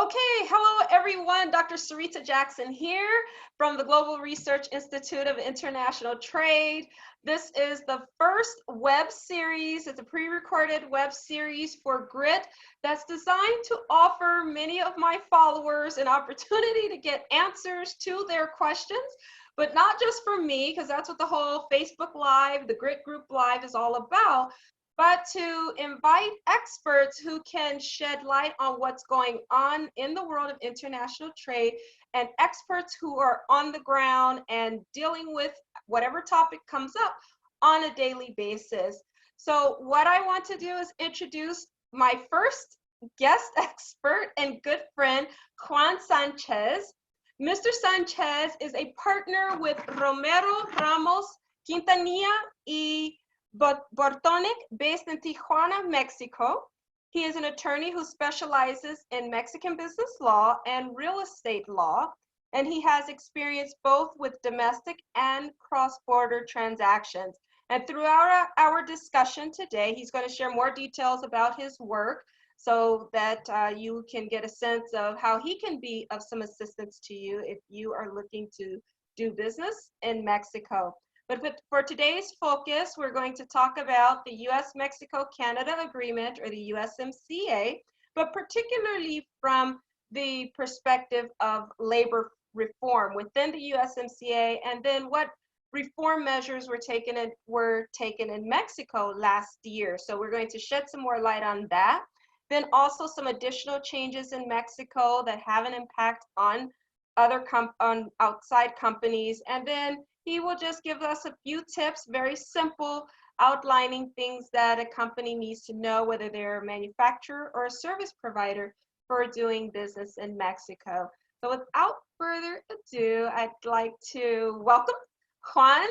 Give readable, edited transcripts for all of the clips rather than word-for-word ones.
Okay, hello everyone. Dr. Sarita Jackson here from the Global Research Institute of International Trade. This is the first web series. It's a pre-recorded web series for GRIIT that's designed to offer many of my followers an opportunity to get answers to their questions, but not just for me, because that's what the whole Facebook Live, the GRIIT Group Live is all about, but to invite experts who can shed light on what's going on in the world of international trade, and experts who are on the ground and dealing with whatever topic comes up on a daily basis. So what I want to do is introduce my first guest expert and good friend, Juan Sanchez. Mr. Sanchez is a partner with Romero Ramos Quintanilla y Bortonic, based in Tijuana, Mexico. He is an attorney who specializes in Mexican business law and real estate law, and he has experience both with domestic and cross-border transactions. And throughout our discussion today, he's going to share more details about his work so that you can get a sense of how he can be of some assistance to you if you are looking to do business in Mexico. But for today's focus, we're going to talk about the US-Mexico-Canada Agreement, or the USMCA, but particularly from the perspective of labor reform within the USMCA, and then what reform measures were taken in Mexico last year. So we're going to shed some more light on that. Then also some additional changes in Mexico that have an impact on outside companies, and then he will just give us a few tips, very simple, outlining things that a company needs to know, whether they're a manufacturer or a service provider, for doing business in Mexico. So without further ado, I'd like to welcome Juan.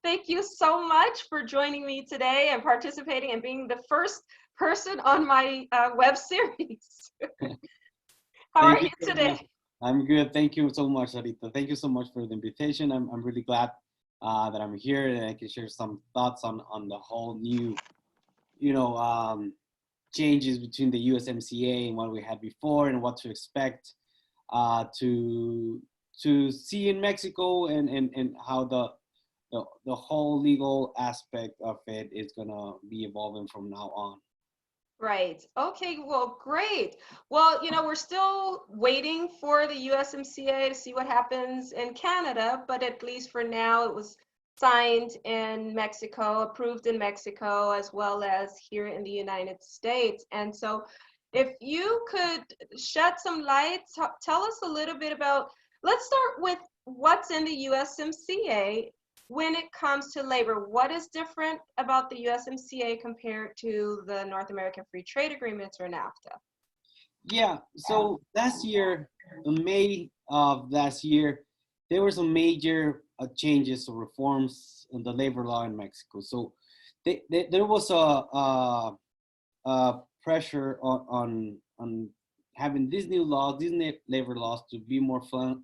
Thank you so much for joining me today and participating and being the first person on my web series. How are you today? I'm good. Thank you so much, Sarita. Thank you so much for the invitation. I'm really glad that I'm here and I can share some thoughts on the whole new, changes between the USMCA and what we had before and what to expect to see in Mexico and how the whole legal aspect of it is gonna be evolving from now on. Right. Okay, well, great. Well, we're still waiting for the USMCA to see what happens in Canada, but at least for now, it was signed in Mexico, approved in Mexico, as well as here in the United States. And so if you could shed some light, tell us a little bit about, let's start with what's in the USMCA. When it comes to labor, what is different about the USMCA compared to the North American Free Trade Agreements or NAFTA? Yeah, so last year, in May of last year, there were some major changes or reforms in the labor law in Mexico. So there was a pressure on having these new laws, these labor laws, to be more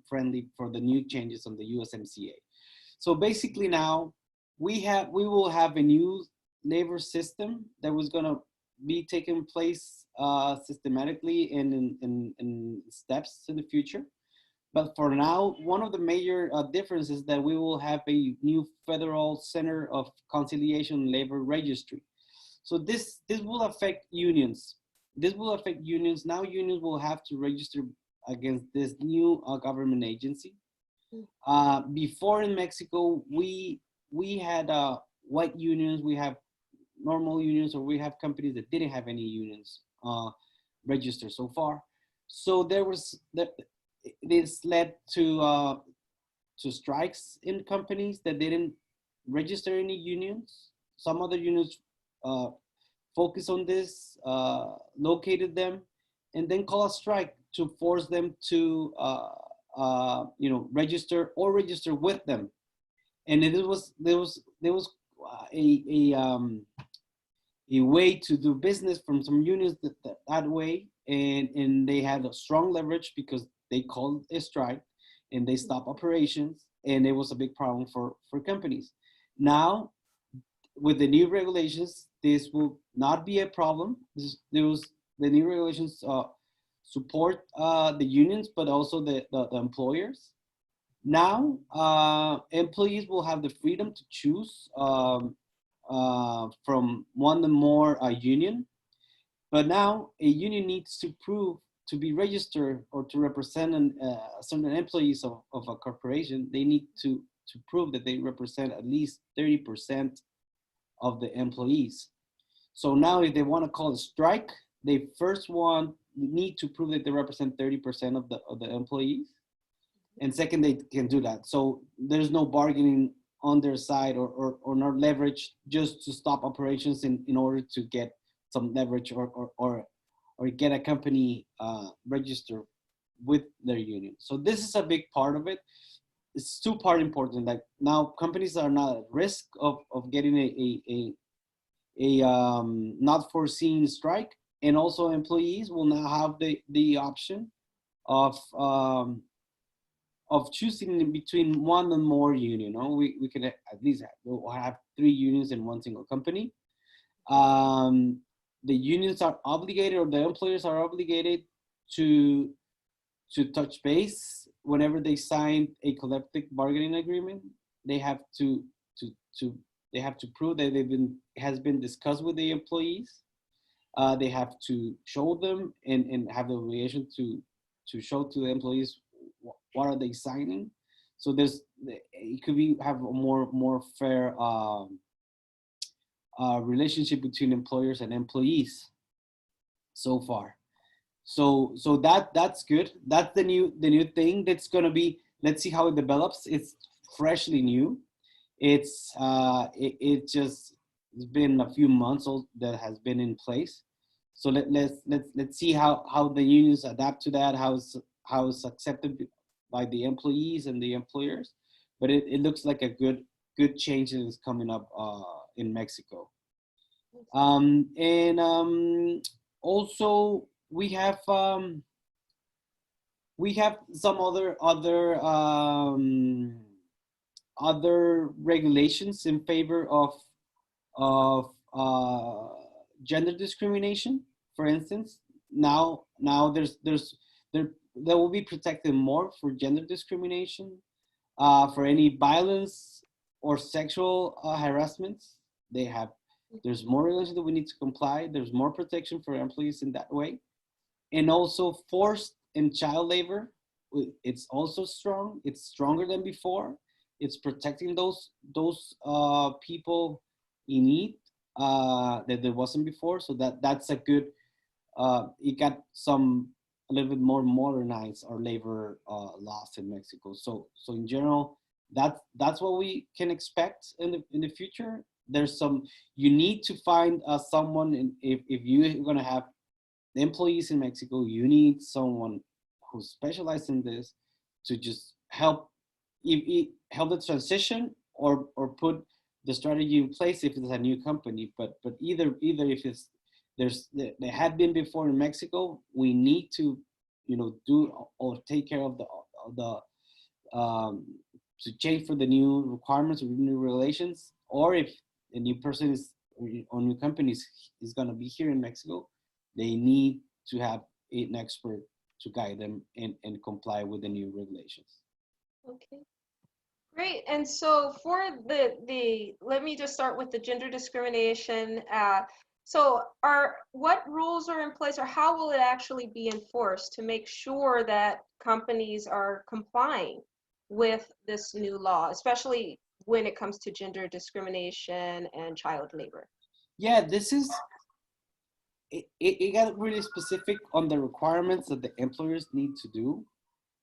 friendly for the new changes on the USMCA. So basically now we will have a new labor system that was going to be taking place systematically and in steps in the future. But for now, one of the major differences is that we will have a new Federal Center of Conciliation and Labor Registry. So this will affect unions. This will affect unions. Now unions will have to register against this new government agency. Before in Mexico, we had white unions, we have normal unions, or we have companies that didn't have any unions registered so far. So this led to strikes in companies that didn't register any unions. Some other unions focused on this, located them, and then call a strike to force them to register with them. And there was a way to do business from some unions that way, and they had a strong leverage because they called a strike and they stopped operations, and it was a big problem for companies. Now, with the new regulations, this will not be a problem. The new regulations support the unions, but also the employers. Now, employees will have the freedom to choose from one or more union, but now a union needs to prove to be registered or to represent certain employees of a corporation. They need to prove that they represent at least 30% of the employees. So now if they want to call a strike, they first need to prove that they represent 30% of the employees. And second, they can do that. So there's no bargaining on their side or no leverage just to stop operations in order to get some leverage or get a company registered with their union. So this is a big part of it. It's two-part important. Like now companies are not at risk of getting a not foreseen strike, and also employees will now have the option of choosing between one and more union. You know, we can at least have 3 unions in one single company. The unions are obligated, or the employers are obligated to touch base whenever they sign a collective bargaining agreement. They have to prove that it has been discussed with the employees. They have to show them and have the obligation to show to the employees what are they signing. So it could have a more fair relationship between employers and employees so far. So that's good. That's the new thing that's going to be. Let's see how it develops. It's freshly new. It's it's been a few months old that has been in place. So let's see how the unions adapt to that. How it's accepted by the employees and the employers. But it looks like a good change that is coming up in Mexico. Also we have some other regulations in favor of gender discrimination. For instance, now there will be protected more for gender discrimination, for any violence or sexual harassments. There's more regulations that we need to comply. There's more protection for employees in that way. And also forced and child labor, it's also strong. It's stronger than before. It's protecting those people in need that there wasn't before. So that's a good, it got a little bit more modernized our labor laws in Mexico. So in general, that's what we can expect in the future. You need to find someone, if you're gonna have employees in Mexico, you need someone who specializes in this to just help the transition or put the strategy in place if it's a new company. But either if they had been before in Mexico, we need to do or take care of the to change for the new requirements or new regulations. Or if a new person or new company is going to be here in Mexico, they need to have an expert to guide them and comply with the new regulations. Okay, great. And so for let me just start with the gender discrimination. So what rules are in place, or how will it actually be enforced to make sure that companies are complying with this new law, especially when it comes to gender discrimination and child labor? Yeah, it got really specific on the requirements that the employers need to do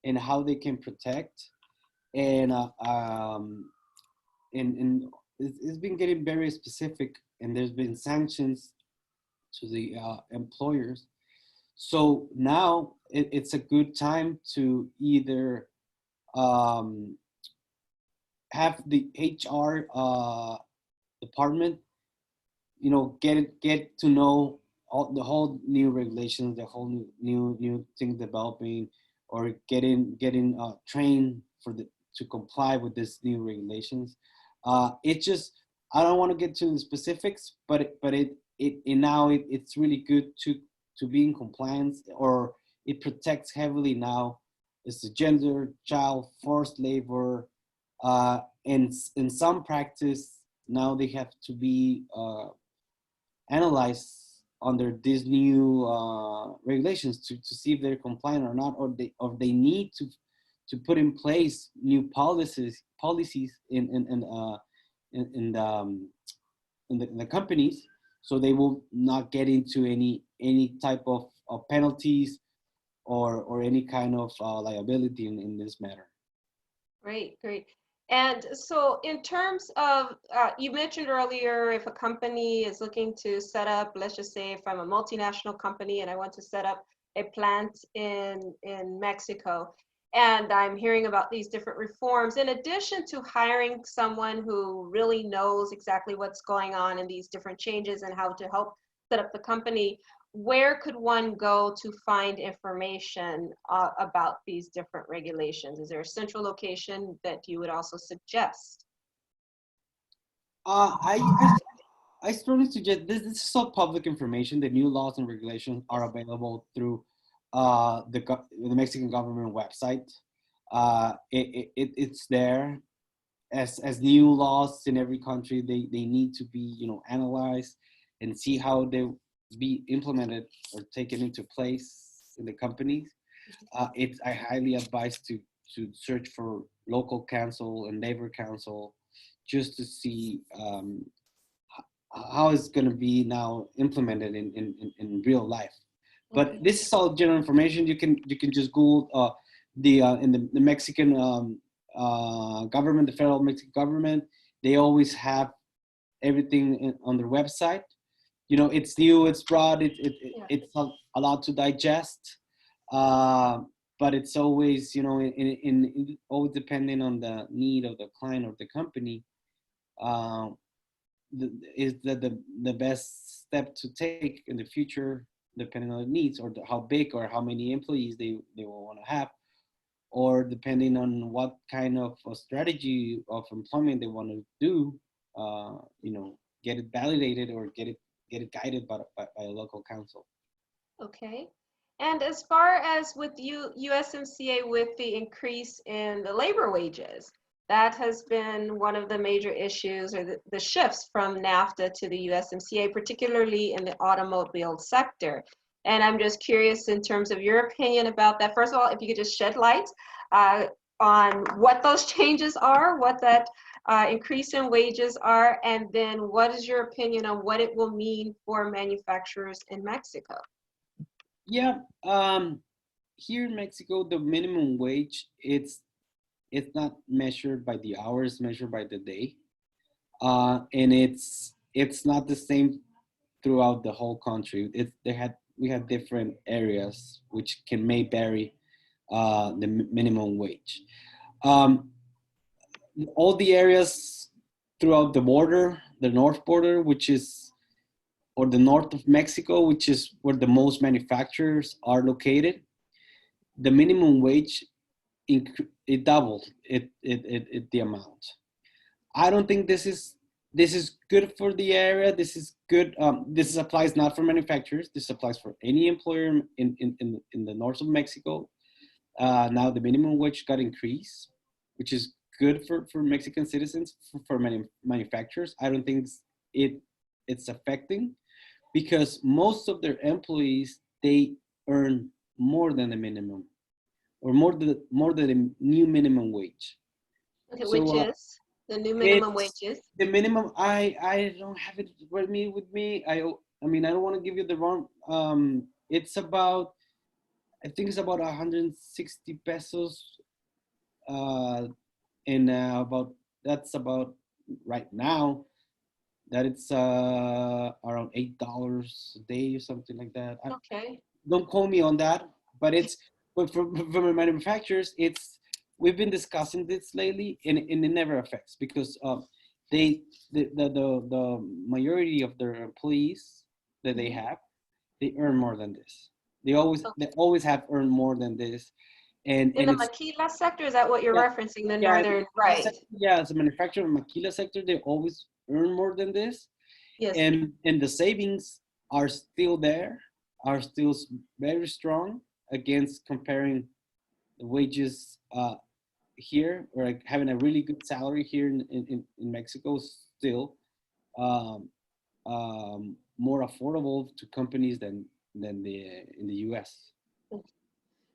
and how they can protect. And it's been getting very specific, and there's been sanctions to the employers. So now it's a good time to either have the HR department, get to know the whole new regulations, the whole new thing developing, or getting trained to comply with this new regulations. I don't want to get to the specifics, but it's really good to be in compliance, or it protects heavily now is the gender, child, forced labor, and in some practice now they have to be analyzed under these new regulations to see if they're compliant or not, or they need to put in place new policies in the companies, so they will not get into any type of penalties or any kind of liability in this matter. Great, great. And so in terms of, you mentioned earlier, if a company is looking to set up, let's just say if I'm a multinational company and I want to set up a plant in Mexico, and I'm hearing about these different reforms, in addition to hiring someone who really knows exactly what's going on in these different changes and how to help set up the company, where could one go to find information about these different regulations? Is there a central location that you would also suggest? I strongly suggest this is all public information. The new laws and regulations are available through the Mexican government website. It's there as new laws in every country. They need to be analyzed and see how they be implemented or taken into place in the companies. I highly advise to search for local council and labor council just to see how it's going to be now implemented in real life. But this is all general information. You can just Google in the Mexican government, the federal Mexican government. They always have everything on their website. It's new, it's broad, it's a lot to digest, but it's always, always depending on the need of the client or the company, is the best step to take in the future, depending on the needs or how big or how many employees they will want to have, or depending on what kind of a strategy of employment they want to do, get it validated or get it guided by a local council. Okay. And as far as with USMCA, with the increase in the labor wages, that has been one of the major issues, or the shifts from NAFTA to the USMCA, particularly in the automobile sector. And I'm just curious in terms of your opinion about that. First of all, if you could just shed light on what those changes are, what that increase in wages are, and then what is your opinion on what it will mean for manufacturers in Mexico? Yeah, here in Mexico, the minimum wage, it's not measured by the hours, measured by the day, and it's not the same throughout the whole country. We have different areas which may vary the minimum wage. All the areas throughout the border, the north border, or the north of Mexico, which is where the most manufacturers are located, the minimum wage it doubled the amount. I don't think this is good for the area. This is good. This applies not for manufacturers. This applies for any employer in the north of Mexico. Now the minimum wage got increased, which is good for Mexican citizens. For manufacturers, I don't think it's affecting, because most of their employees, they earn more than the minimum, or more than the new minimum wage. Okay, so, which is the new minimum wages? The minimum, I don't have it with me. I mean, I don't want to give you the wrong. It's about, I think it's about 160 pesos, and that's about right now. That it's around $8 a day or something like that. Okay. Don't quote me on that, but for manufacturers, we've been discussing this lately, and it never affects, because the majority of their employees that they have, they earn more than this. They always have earned more than this. And in the maquila sector, is that what you're referencing? The northern, right? Yeah, as a manufacturer, maquila sector, they always earn more than this. Yes. And the savings are still there, are still very strong. against comparing the wages here, or like having a really good salary here in Mexico, still um, more affordable to companies than in the US.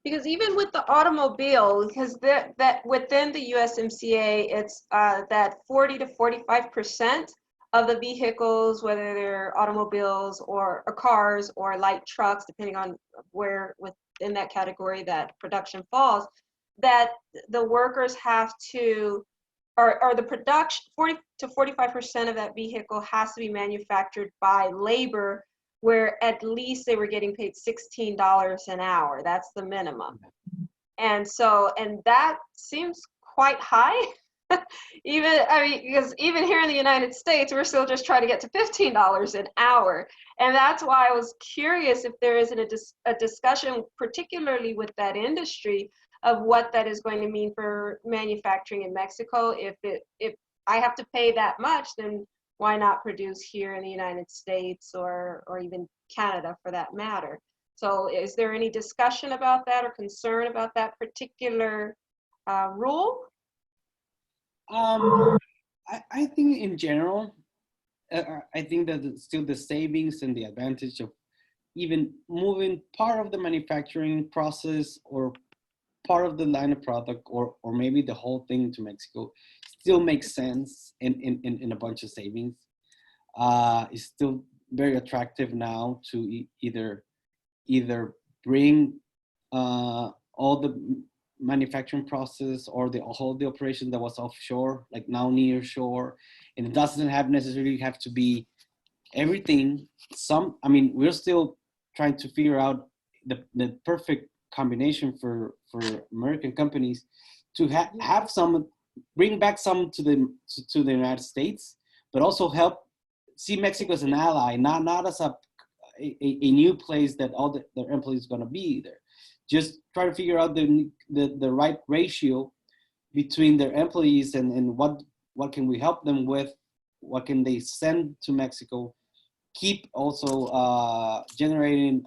Because even with the automobile, because that within the USMCA, it's that 40 to 45% of the vehicles, whether they're automobiles or cars or light trucks, depending on where within that category that production falls, that the workers have to, or the production, 40 to 45% of that vehicle has to be manufactured by labor, where at least they were getting paid $16 an hour. That's the minimum. And so, and that seems quite high. Even, I mean, because even here in the United States, we're still just trying to get to $15 an hour. And that's why I was curious if there isn't a discussion, particularly with that industry, of what that is going to mean for manufacturing in Mexico. If I have to pay that much, then why not produce here in the United States or even Canada for that matter? So is there any discussion about that or concern about that particular rule? I think in general, I think that still the savings and the advantage of even moving part of the manufacturing process or part of the line of product, or maybe the whole thing to Mexico, still makes sense in a bunch of savings. It's still very attractive now to either bring all the manufacturing process or the operation that was offshore, like now near shore, and it doesn't necessarily have to be everything. I mean, we're still trying to figure out the perfect combination for American companies to have some, bring back some to the United States, but also help see Mexico as an ally, not as a new place that all their employees are going to be there. Just try to figure out the right ratio between their employees and what can we help them with, what can they send to Mexico, keep also generating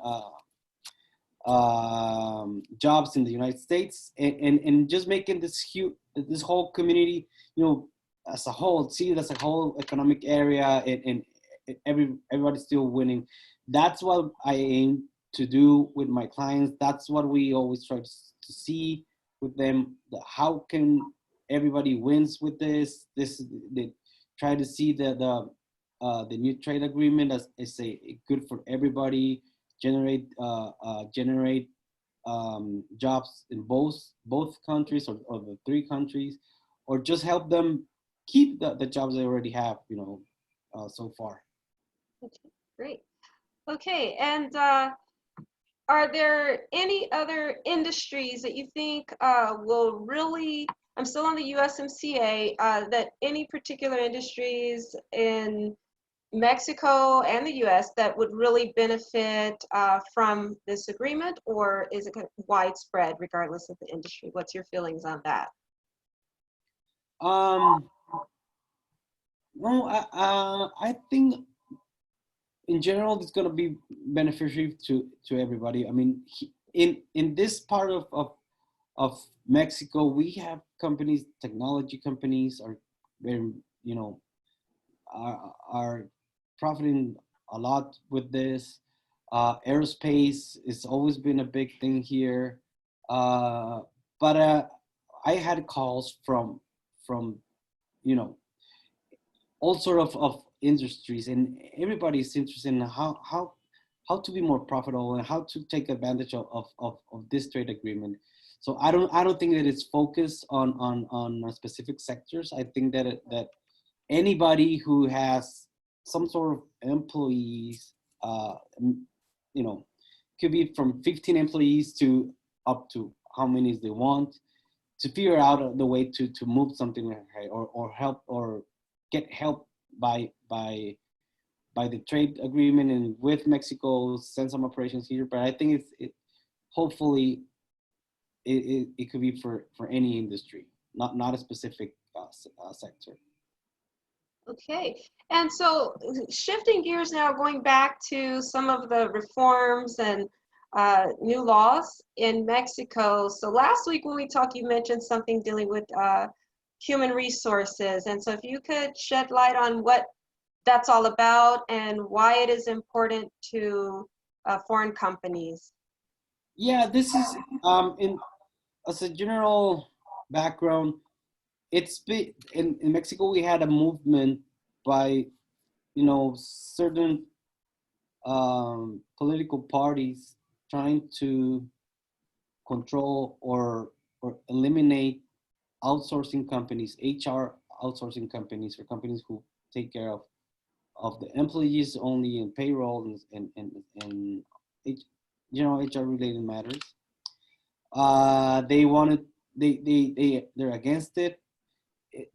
jobs in the United States, and just making this whole community, as a whole, see it as a whole economic area, and everybody's still winning. That's what I aim to do with my clients. That's what we always try to see with them. How can everybody wins with this? They try to see the new trade agreement as a good for everybody. Generate jobs in both countries, or the three countries, or just help them keep the jobs they already have, so far. Okay, great. Okay, and are there any other industries that you think will really, I'm still on the USMCA, that any particular industries in Mexico and the US that would really benefit from this agreement, or is it widespread regardless of the industry? What's your feelings on that? No, I think in general it's going to be beneficial to everybody. I mean, in this part of Mexico, we have companies, technology companies are very, are profiting a lot with this. Aerospace has always been a big thing here. But I had calls from all sort of industries, and everybody's interested in how to be more profitable and how to take advantage of this trade agreement. So I don't think that it's focused on specific sectors. I think that anybody who has some sort of employees, could be from 15 employees to up to how many they want, to figure out the way to move something, or help, or get help by the trade agreement, and with Mexico send some operations here. But I think hopefully it could be for any industry, not a specific sector. Okay, and so shifting gears now, going back to some of the reforms and new laws in Mexico. So last week when we talked, you mentioned something dealing with human resources. And so if you could shed light on what that's all about and why it is important to foreign companies. Yeah, this is in as a general background. It's been in Mexico. We had a movement by certain political parties trying to control or eliminate outsourcing companies, HR outsourcing companies, or companies who take care of the employees only in payroll and HR related matters. They wanted they're against it.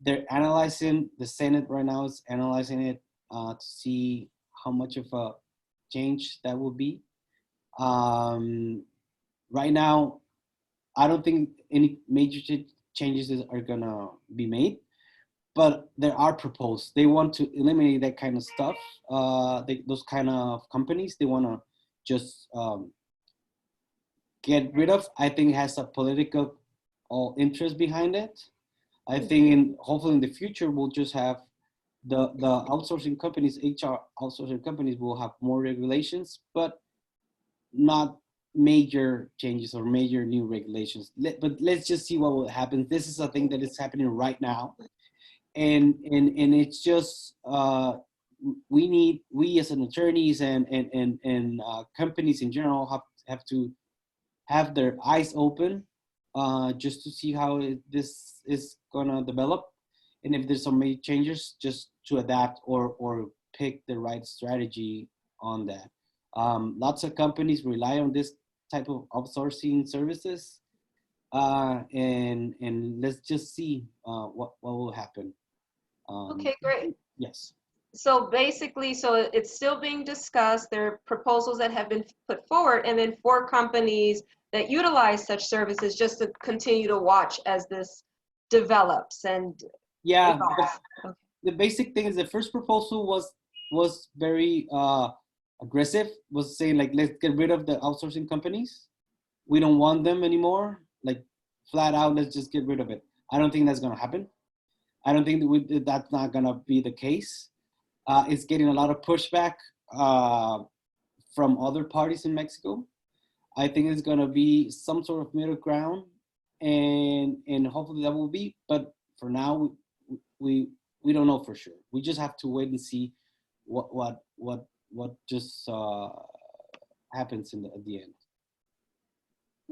They're analyzing, the Senate right now is analyzing it to see how much of a change that will be. Right now, I don't think any major changes are gonna be made, but there are proposed. They want to eliminate that kind of stuff. Those kind of companies, they want to just get rid of. I think it has a political interest behind it. I think hopefully in the future we'll just have the outsourcing companies, HR outsourcing companies will have more regulations, but not major changes or major new regulations. But let's just see what will happen. This is a thing that is happening right now, and it's just we as an attorneys and companies in general have to have their eyes open just to see how this is gonna develop, and if there's some major changes, just to adapt or pick the right strategy on that. Lots of companies rely on this type of outsourcing services, and let's just see what will happen. Okay, great. Yes. So basically, so it's still being discussed. There are proposals that have been put forward, and then for companies that utilize such services, just to continue to watch as this develops and yeah. Okay. The basic thing is the first proposal was very aggressive, was saying like, let's get rid of the outsourcing companies. We don't want them anymore. Like flat out, let's just get rid of it. I don't think that's gonna happen. I don't think that's not gonna be the case. It's getting a lot of pushback from other parties in Mexico. I think it's gonna be some sort of middle ground, and hopefully that will be. But for now, we don't know for sure. We just have to wait and see what just happens at the end.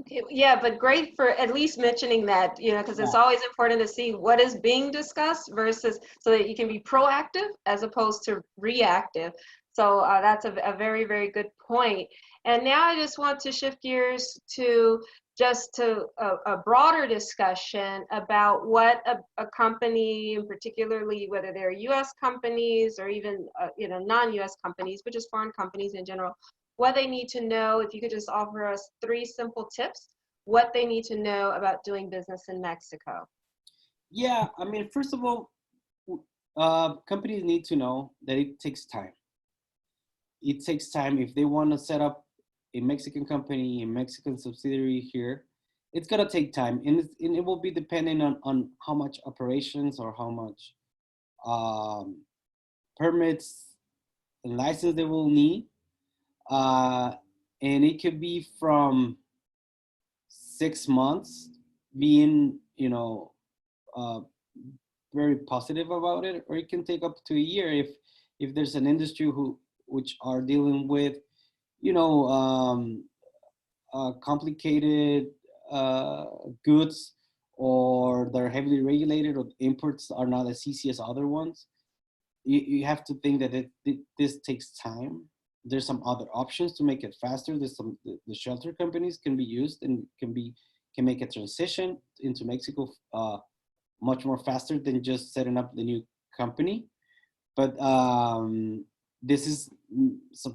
Okay, yeah, but great for at least mentioning that, because it's always important to see what is being discussed versus so that you can be proactive as opposed to reactive. So that's a very, very good point. And now I just want to shift gears to a broader discussion about what a company, and particularly whether they're U.S. companies or even non-U.S. companies, but just foreign companies in general, what they need to know. If you could just offer us 3 simple tips, what they need to know about doing business in Mexico. Yeah, I mean, first of all, companies need to know that it takes time. It takes time. If they want to set up a Mexican company, a Mexican subsidiary here, it's gonna take time, and it will be depending on how much operations or how much permits and license they will need. And it could be from 6 months being, very positive about it, or it can take up to a year if there's an industry which are dealing with, complicated goods, or they're heavily regulated, or imports are not as easy as other ones. You have to think that this takes time. There's some other options to make it faster. There's the shelter companies can be used and can make a transition into Mexico much more faster than just setting up the new company. But this is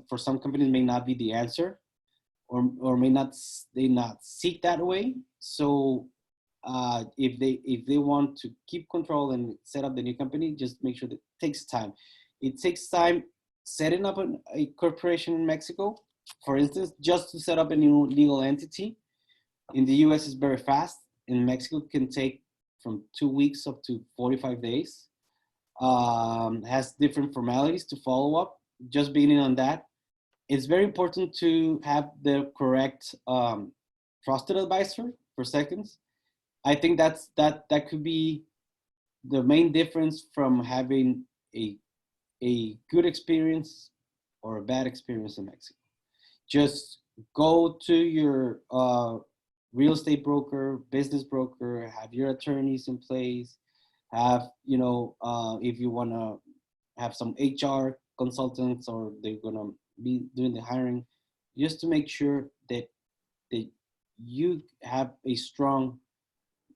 for some companies may not be the answer, or may not seek that way. So if they want to keep control and set up the new company, just make sure that it takes time. It takes time setting up a corporation in Mexico. For instance, just to set up a new legal entity in the US is very fast. In Mexico can take from 2 weeks up to 45 days. Has different formalities to follow up. Just beginning on that, it's very important to have the correct trusted advisor for seconds. I think that could be the main difference from having a good experience or a bad experience in Mexico. Just go to your real estate broker, business broker, have your attorneys in place, have, if you want to have some HR consultants or they're going to be doing the hiring, just to make sure that you have a strong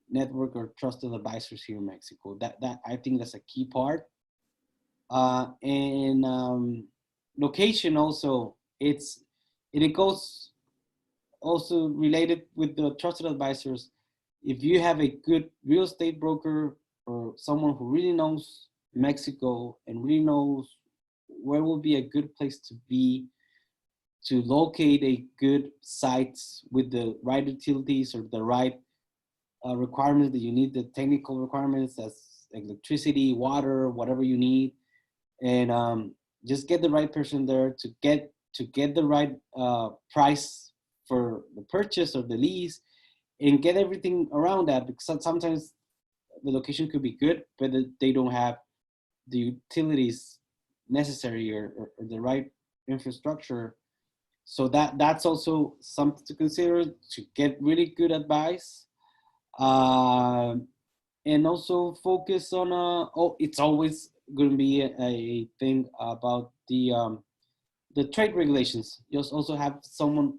network or trusted advisors here in Mexico. That I think that's a key part. And location also, it goes also related with the trusted advisors. If you have a good real estate broker or someone who really knows Mexico and really knows where will be a good place to be, to locate a good site with the right utilities or the right requirements that you need, the technical requirements as electricity, water, whatever you need, and just get the right person there to get the right price for the purchase or the lease, and get everything around that, because sometimes the location could be good, but they don't have the utilities necessary or the right infrastructure. So that's also something to consider, to get really good advice. And also focus on, it's always going to be a thing about the trade regulations. Just also have someone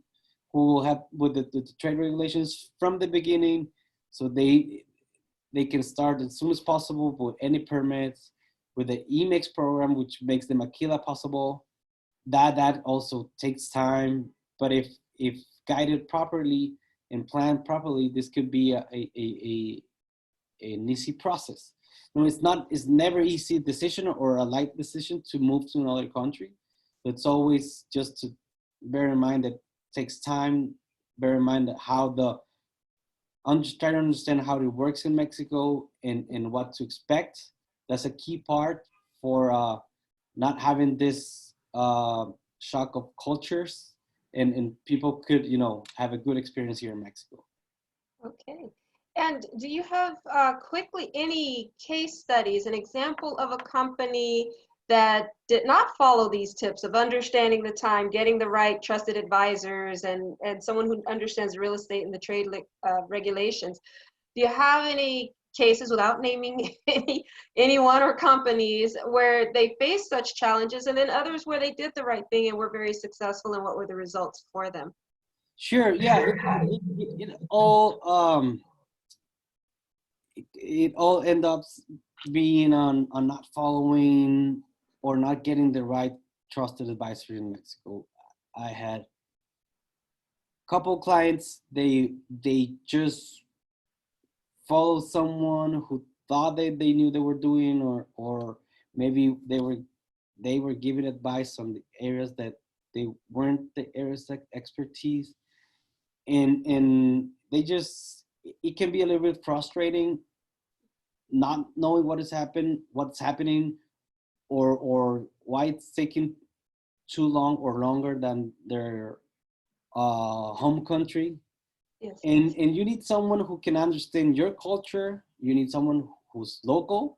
who will have with the trade regulations from the beginning, so they can start as soon as possible with any permits, with the EMIX program, which makes the maquila possible. That also takes time, but if guided properly and planned properly, this could be an easy process. No, it's never easy decision or a light decision to move to another country. It's always just to bear in mind that it takes time, bear in mind that try to understand how it works in Mexico and what to expect. That's a key part for not having this shock of cultures, and people could, have a good experience here in Mexico. Okay. And do you have quickly any case studies, an example of a company that did not follow these tips of understanding the time, getting the right trusted advisors, and someone who understands real estate and the trade regulations? Do you have any cases, without naming anyone or companies, where they faced such challenges, and then others where they did the right thing and were very successful, and what were the results for them? Sure. Yeah. It all ends up being on not following or not getting the right trusted advisor in Mexico. I had a couple clients, they just follow someone who thought they knew they were doing, or maybe they were giving advice on the areas that they weren't the areas of expertise, and they just, it can be a little bit frustrating not knowing what's happening, or why it's taking too long or longer than their home country. Yes. And you need someone who can understand your culture. You need someone who's local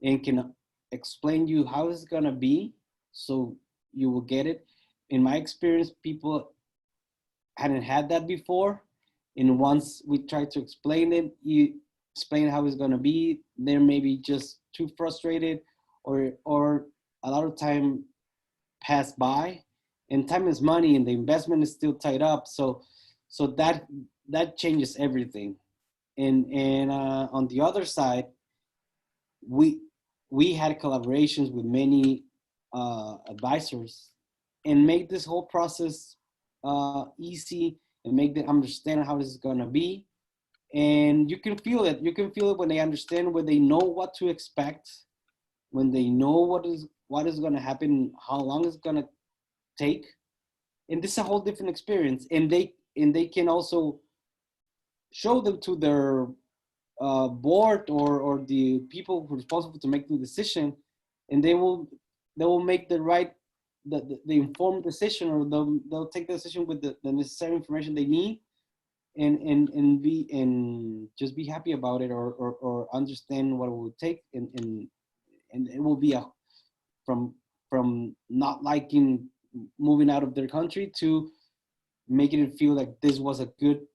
and can explain you how it's gonna be, so you will get it. In my experience, people hadn't had that before, and once we try to explain it, you explain how it's gonna be, they're maybe just too frustrated, or a lot of time pass by, and time is money, and the investment is still tied up. So that changes everything. And on the other side, we had collaborations with many advisors, and make this whole process easy, and make them understand how this is gonna be. And you can feel it. You can feel it when they understand, when they know what to expect, when they know what is gonna happen, how long it's gonna take. and this is a whole different experience. And they can also show them to their board or the people who are responsible to make the decision, and they will make the right the informed decision, or they'll take the decision with the necessary information they need, and just be happy about it, or understand what it will take, and it will be a from not liking moving out of their country to making it feel like this was a good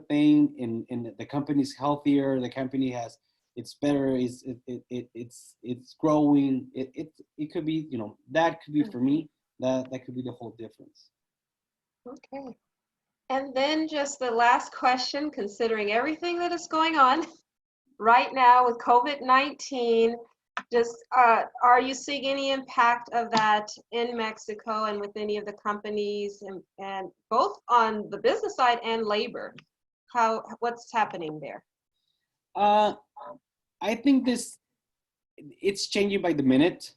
thing, and the company's healthier, the company has it's better, it's growing. It could be, that could be for me, that could be the whole difference. Okay. And then just the last question, considering everything that is going on right now with COVID-19, just are you seeing any impact of that in Mexico and with any of the companies, and both on the business side and labor? What's happening there? I think it's changing by the minute,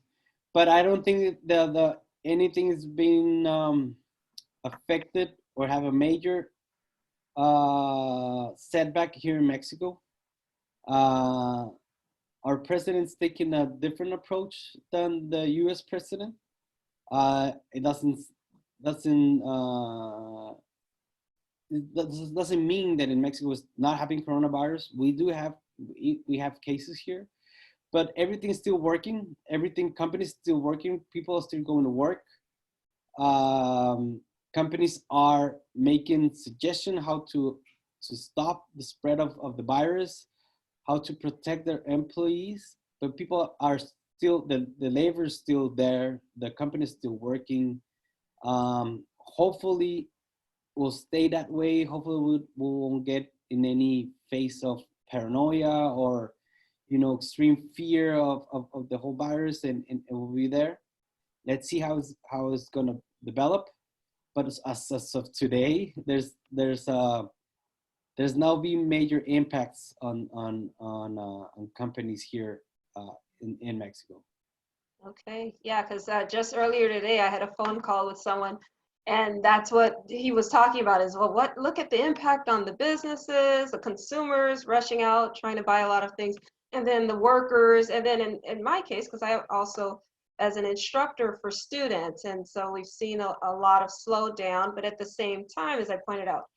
but I don't think the anything is being affected or have a major setback here in Mexico. Our president's taking a different approach than the U.S. president. It doesn't mean that in Mexico is not having coronavirus. We have cases here, but everything's still working. Companies still working. People are still going to work. Companies are making suggestions how to stop the spread of the virus, how to protect their employees, but people are still, the labor is still there, the company is still working. Hopefully will stay that way. Hopefully we won't get in any phase of paranoia or extreme fear of the whole virus, and it will be there. Let's see how it's gonna develop. But as of today, there's now been major impacts on companies here in Mexico. Okay, yeah, because just earlier today I had a phone call with someone, and that's what he was talking about is, well, look at the impact on the businesses, the consumers rushing out, trying to buy a lot of things, and then the workers, and then in my case, because I also as an instructor for students, and so we've seen a lot of slowdown, but at the same time, as I pointed out,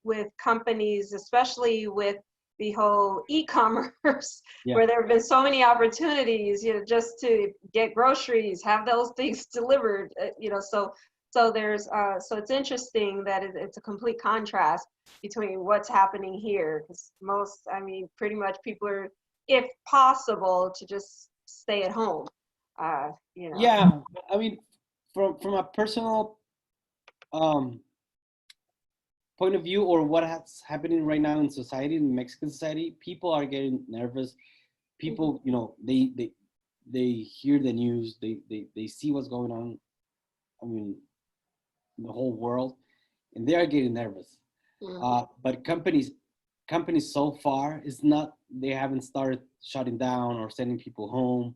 with companies, especially with the whole e-commerce, Yeah. where there have been so many opportunities, just to get groceries, have those things delivered, so there's so it's interesting that it's a complete contrast between what's happening here, because pretty much people are, if possible, to just stay at home. Yeah, I mean, from a personal point of view, or what's happening right now in society, in Mexican society, people are getting nervous. People, they hear the news, they see what's going on. I mean, in the whole world, and they are getting nervous. But companies so far they haven't started shutting down or sending people home.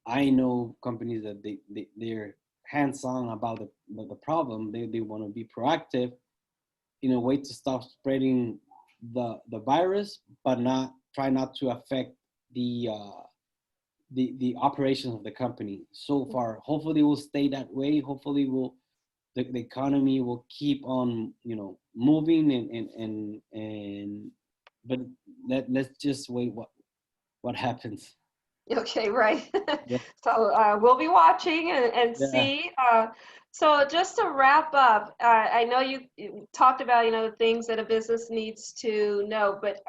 I know companies that they're hands-on about the problem. They want to be proactive in a way to stop spreading the virus, but try not to affect the operations of the company. So far, hopefully, will stay that way. Hopefully, the economy will keep on moving, and but let's just wait what happens. Okay, right. Yeah. So we'll be watching and Yeah. see. So just to wrap up, I know you talked about the things that a business needs to know, but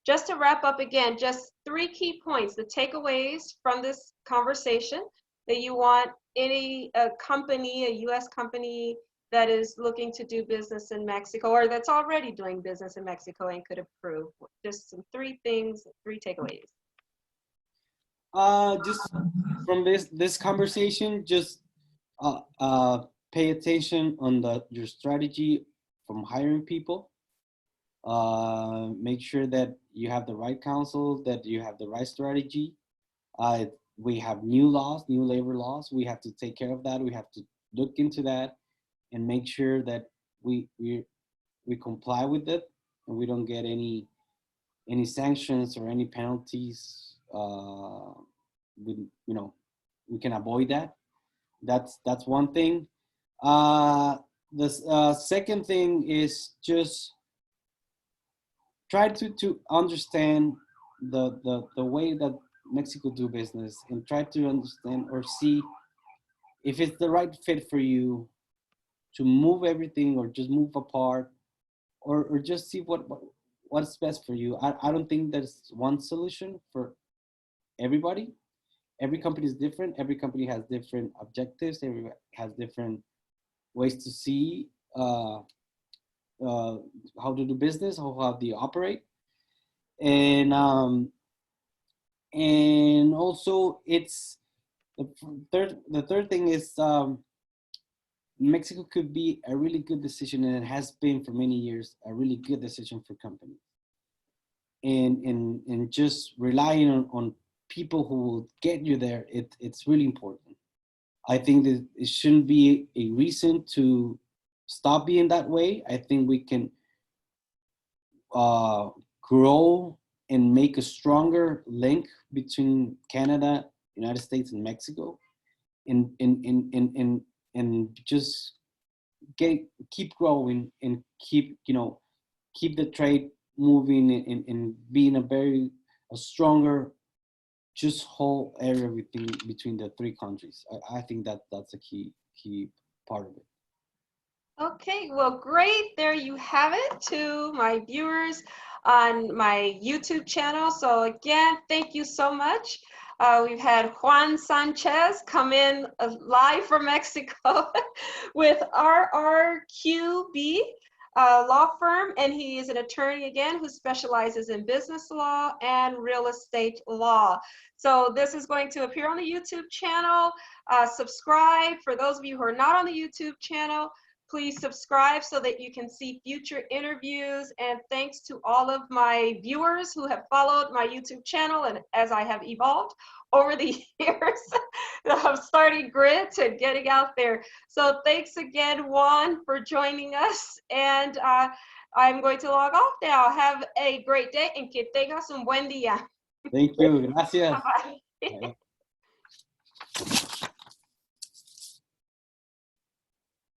just to wrap up again, just 3 key points, the takeaways from this conversation that you want any company, a U.S. company that is looking to do business in Mexico, or that's already doing business in Mexico and could improve. Just some 3 things, 3 takeaways. Just from this conversation, just pay attention on your strategy from hiring people. Make sure that you have the right counsel, that you have the right strategy. we have new laws, new labor laws. We have to take care of that. We have to look into that and make sure that we comply with it, and we don't get any sanctions or any penalties. We, you know, we can avoid that. That's one thing. The second thing is just try to understand the way that Mexico do business, and try to understand or see if it's the right fit for you to move everything or just move apart, or just see what's best for you. I don't think there's one solution for everybody. Every company is different. Every company has different objectives. Every has different ways to see how to do business, how they operate, and also it's the third thing is Mexico could be a really good decision, and it has been for many years a really good decision for companies. And just relying on people who will get you there, it's really important. I think that it shouldn't be a reason to stop being that way. I think we can grow and make a stronger link between Canada, United States, and Mexico, and just keep growing, and keep the trade moving, and being a stronger just whole area between the three countries. I think that's a key part of it. Okay, well, great. There you have it to my viewers on my YouTube channel. So again, thank you so much. We've had Juan Sanchez come in live from Mexico with RRQB law firm, and he is an attorney again who specializes in business law and real estate law. So this is going to appear on the YouTube channel. Subscribe. For those of you who are not on the YouTube channel, please subscribe so that you can see future interviews. And thanks to all of my viewers who have followed my YouTube channel, and as I have evolved over the years of starting GRIIT and getting out there. So thanks again, Juan, for joining us. And I'm going to log off now. Have a great day, and que tengas un buen día. Thank you. Gracias. Bye-bye.